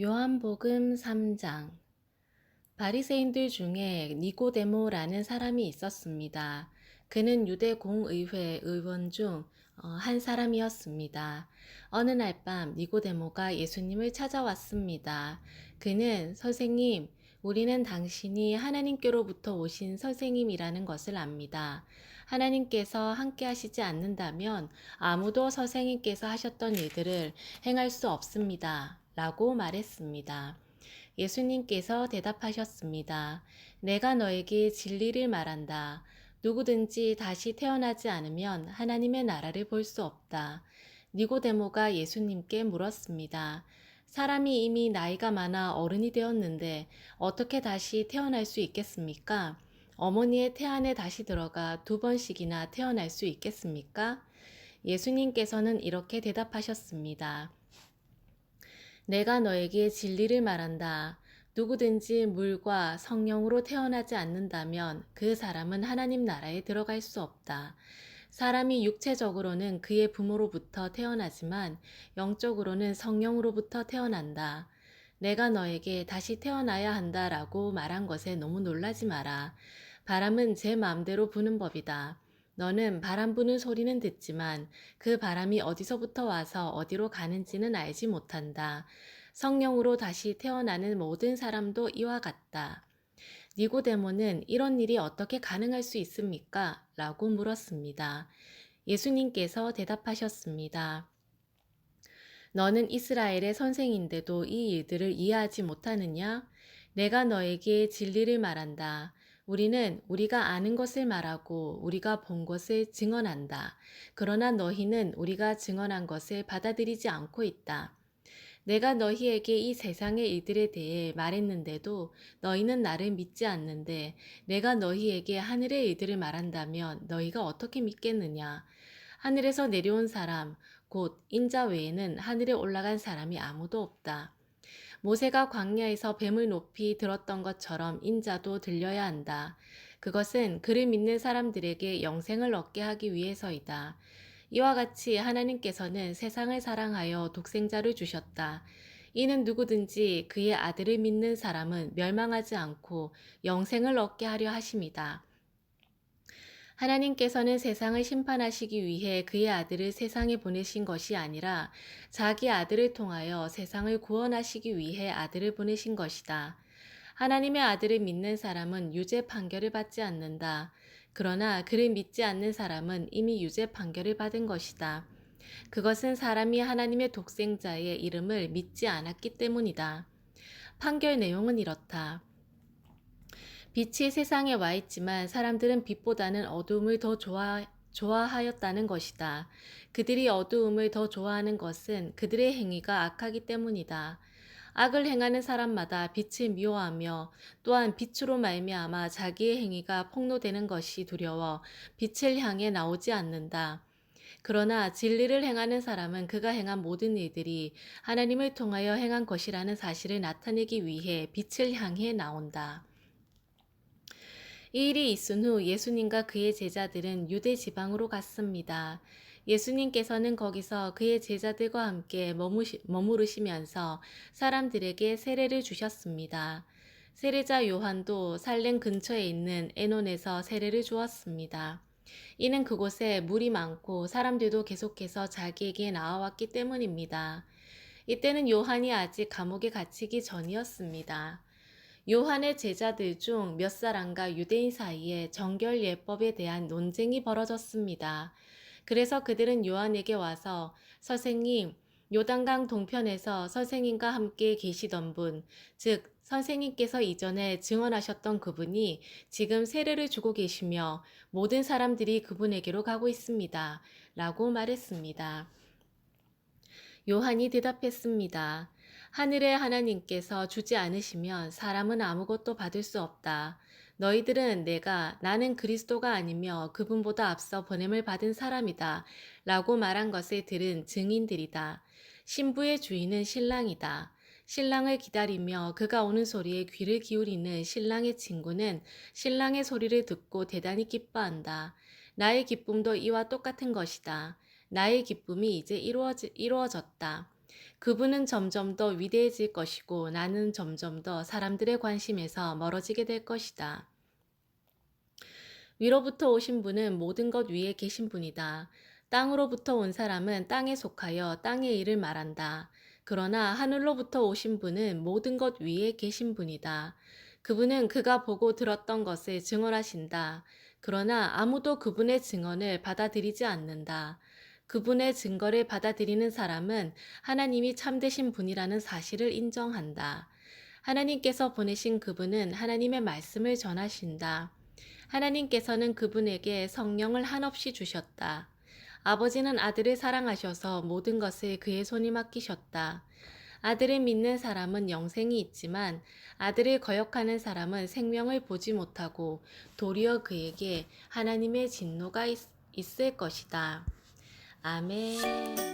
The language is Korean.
요한복음 3장. 바리새인들 중에 니고데모라는 사람이 있었습니다. 그는 유대 공의회 의원 중 한 사람이었습니다. 어느 날 밤 니고데모가 예수님을 찾아왔습니다. 그는 선생님, 우리는 당신이 하나님께로부터 오신 선생님이라는 것을 압니다. 하나님께서 함께 하시지 않는다면 아무도 선생님께서 하셨던 일들을 행할 수 없습니다. 라고 말했습니다. 예수님께서 대답하셨습니다. 내가 너에게 진리를 말한다. 누구든지 다시 태어나지 않으면 하나님의 나라를 볼 수 없다. 니고데모가 예수님께 물었습니다. 사람이 이미 나이가 많아 어른이 되었는데 어떻게 다시 태어날 수 있겠습니까? 어머니의 태안에 다시 들어가 2번씩이나 태어날 수 있겠습니까? 예수님께서는 이렇게 대답하셨습니다. 내가 너에게 진리를 말한다. 누구든지 물과 성령으로 태어나지 않는다면 그 사람은 하나님 나라에 들어갈 수 없다. 사람이 육체적으로는 그의 부모로부터 태어나지만 영적으로는 성령으로부터 태어난다. 내가 너에게 다시 태어나야 한다라고 말한 것에 너무 놀라지 마라. 바람은 제 마음대로 부는 법이다. 너는 바람 부는 소리는 듣지만 그 바람이 어디서부터 와서 어디로 가는지는 알지 못한다. 성령으로 다시 태어나는 모든 사람도 이와 같다. 니고데모는 이런 일이 어떻게 가능할 수 있습니까? 라고 물었습니다. 예수님께서 대답하셨습니다. 너는 이스라엘의 선생인데도 이 일들을 이해하지 못하느냐? 내가 너에게 진리를 말한다. 우리는 우리가 아는 것을 말하고 우리가 본 것을 증언한다. 그러나 너희는 우리가 증언한 것을 받아들이지 않고 있다. 내가 너희에게 이 세상의 일들에 대해 말했는데도 너희는 나를 믿지 않는데 내가 너희에게 하늘의 일들을 말한다면 너희가 어떻게 믿겠느냐? 하늘에서 내려온 사람, 곧 인자 외에는 하늘에 올라간 사람이 아무도 없다. 모세가 광야에서 뱀을 높이 들었던 것처럼 인자도 들려야 한다. 그것은 그를 믿는 사람들에게 영생을 얻게 하기 위해서이다. 이와 같이 하나님께서는 세상을 사랑하여 독생자를 주셨다. 이는 누구든지 그의 아들을 믿는 사람은 멸망하지 않고 영생을 얻게 하려 하심이다. 하나님께서는 세상을 심판하시기 위해 그의 아들을 세상에 보내신 것이 아니라 자기 아들을 통하여 세상을 구원하시기 위해 아들을 보내신 것이다. 하나님의 아들을 믿는 사람은 유죄 판결을 받지 않는다. 그러나 그를 믿지 않는 사람은 이미 유죄 판결을 받은 것이다. 그것은 사람이 하나님의 독생자의 이름을 믿지 않았기 때문이다. 판결 내용은 이렇다. 빛이 세상에 와 있지만 사람들은 빛보다는 어두움을 더 좋아하였다는 것이다. 그들이 어두움을 더 좋아하는 것은 그들의 행위가 악하기 때문이다. 악을 행하는 사람마다 빛을 미워하며 또한 빛으로 말미암아 자기의 행위가 폭로되는 것이 두려워 빛을 향해 나오지 않는다. 그러나 진리를 행하는 사람은 그가 행한 모든 일들이 하나님을 통하여 행한 것이라는 사실을 나타내기 위해 빛을 향해 나온다. 이 일이 있은 후 예수님과 그의 제자들은 유대 지방으로 갔습니다. 예수님께서는 거기서 그의 제자들과 함께 머무르시면서 사람들에게 세례를 주셨습니다. 세례자 요한도 살렘 근처에 있는 에논에서 세례를 주었습니다. 이는 그곳에 물이 많고 사람들도 계속해서 자기에게 나와왔기 때문입니다. 이때는 요한이 아직 감옥에 갇히기 전이었습니다. 요한의 제자들 중 몇 사람과 유대인 사이에 정결 예법에 대한 논쟁이 벌어졌습니다. 그래서 그들은 요한에게 와서 선생님, 요단강 동편에서 선생님과 함께 계시던 분, 즉 선생님께서 이전에 증언하셨던 그분이 지금 세례를 주고 계시며 모든 사람들이 그분에게로 가고 있습니다. 라고 말했습니다. 요한이 대답했습니다. 하늘의 하나님께서 주지 않으시면 사람은 아무것도 받을 수 없다. 너희들은 나는 그리스도가 아니며 그분보다 앞서 보냄을 받은 사람이다. 라고 말한 것을 들은 증인들이다. 신부의 주인은 신랑이다. 신랑을 기다리며 그가 오는 소리에 귀를 기울이는 신랑의 친구는 신랑의 소리를 듣고 대단히 기뻐한다. 나의 기쁨도 이와 똑같은 것이다. 나의 기쁨이 이제 이루어졌다. 그분은 점점 더 위대해질 것이고 나는 점점 더 사람들의 관심에서 멀어지게 될 것이다. 위로부터 오신 분은 모든 것 위에 계신 분이다. 땅으로부터 온 사람은 땅에 속하여 땅의 일을 말한다. 그러나 하늘로부터 오신 분은 모든 것 위에 계신 분이다. 그분은 그가 보고 들었던 것을 증언하신다. 그러나 아무도 그분의 증언을 받아들이지 않는다. 그분의 증거를 받아들이는 사람은 하나님이 참되신 분이라는 사실을 인정한다. 하나님께서 보내신 그분은 하나님의 말씀을 전하신다. 하나님께서는 그분에게 성령을 한없이 주셨다. 아버지는 아들을 사랑하셔서 모든 것을 그의 손에 맡기셨다. 아들을 믿는 사람은 영생이 있지만 아들을 거역하는 사람은 생명을 보지 못하고 도리어 그에게 하나님의 진노가 있을 것이다. 아멘.